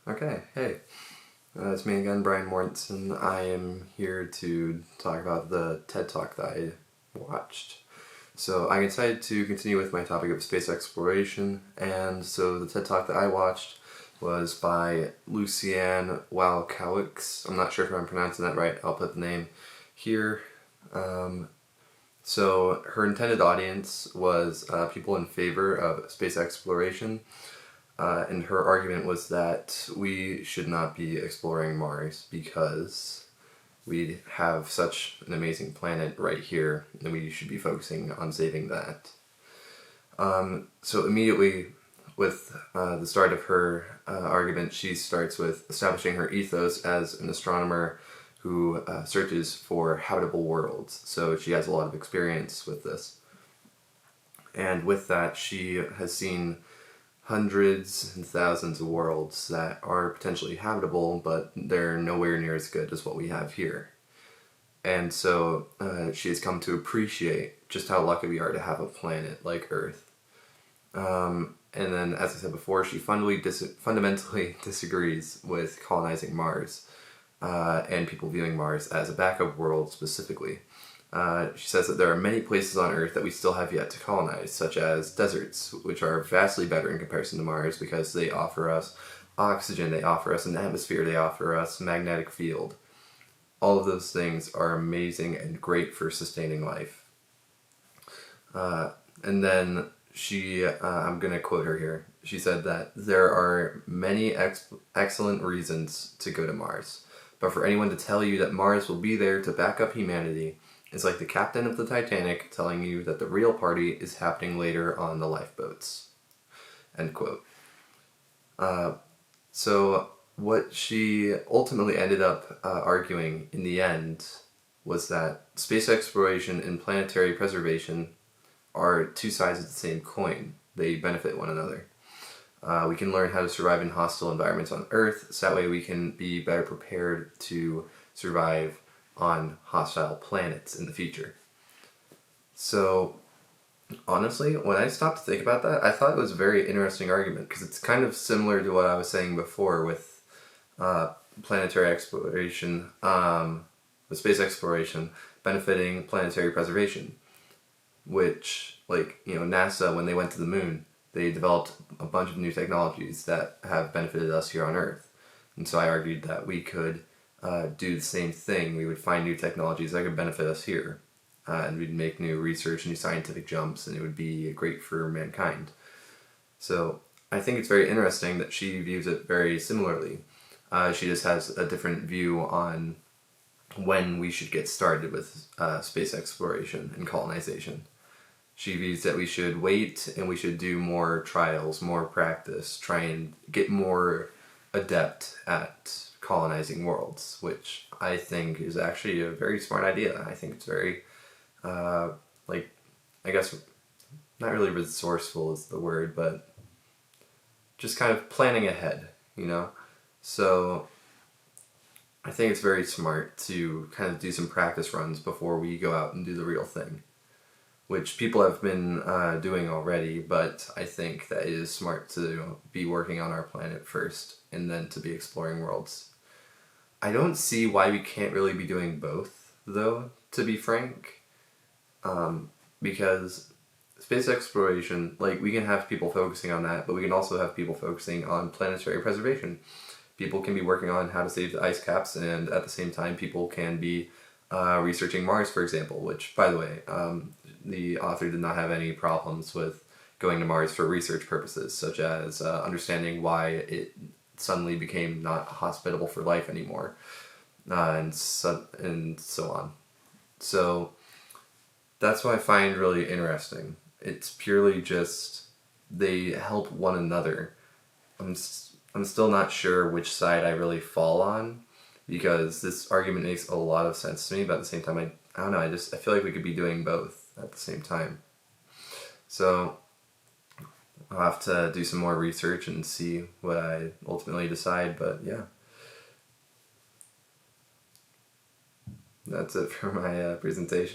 Okay, hey. It's me again, Brian Mortensen. I am here to talk about the TED Talk that I watched. So I decided to continue with my topic of space exploration, and so the TED Talk that I watched was by Lucianne Walkowicz. I'm not sure if I'm pronouncing that right. I'll put the name here. So her intended audience was people in favor of space exploration. And her argument was that we should not be exploring Mars because we have such an amazing planet right here, and we should be focusing on saving that. So immediately, with the start of her argument, she starts with establishing her ethos as an astronomer who searches for habitable worlds. So she has a lot of experience with this. And with that, she has seen hundreds and thousands of worlds that are potentially habitable, but they're nowhere near as good as what we have here. And so she has come to appreciate just how lucky we are to have a planet like Earth. And then, as I said before, she fundamentally disagrees with colonizing Mars and people viewing Mars as a backup world specifically. She says that there are many places on Earth that we still have yet to colonize, such as deserts, which are vastly better in comparison to Mars because they offer us oxygen, they offer us an atmosphere, they offer us a magnetic field. All of those things are amazing and great for sustaining life. And then I'm going to quote her here, she said that there are many excellent reasons to go to Mars, but for anyone to tell you that Mars will be there to back up humanity, it's like the captain of the Titanic telling you that the real party is happening later on the lifeboats. End quote. So what she ultimately ended up arguing in the end was that space exploration and planetary preservation are two sides of the same coin. They benefit one another. We can learn how to survive in hostile environments on Earth, so that way we can be better prepared to survive on hostile planets in the future. So, honestly, when I stopped to think about that, I thought it was a very interesting argument, because it's kind of similar to what I was saying before with planetary exploration, with space exploration benefiting planetary preservation, which, NASA, when they went to the moon, they developed a bunch of new technologies that have benefited us here on Earth. And so I argued that we could do the same thing. We would find new technologies that could benefit us here. And we'd make new research, new scientific jumps, and it would be great for mankind. So I think it's very interesting that she views it very similarly. She just has a different view on when we should get started with space exploration and colonization. She views that we should wait and we should do more trials, more practice, try and get more adept at colonizing worlds, which I think is actually a very smart idea. I think it's very, I guess, not really resourceful is the word, but just kind of planning ahead, So I think it's very smart to kind of do some practice runs before we go out and do the real thing, which people have been doing already, but I think that it is smart to be working on our planet first and then to be exploring worlds. I don't see why we can't really be doing both, though, to be frank, because space exploration, we can have people focusing on that, but we can also have people focusing on planetary preservation. People can be working on how to save the ice caps, and at the same time, people can be researching Mars, for example, which, by the way, the author did not have any problems with going to Mars for research purposes, such as understanding why it suddenly became not hospitable for life anymore, and so on. So that's what I find really interesting. It's purely just they help one another. I'm still not sure which side I really fall on, because this argument makes a lot of sense to me, but at the same time, I don't know, I feel like we could be doing both at the same time. So I'll have to do some more research and see what I ultimately decide, but yeah. That's it for my presentation.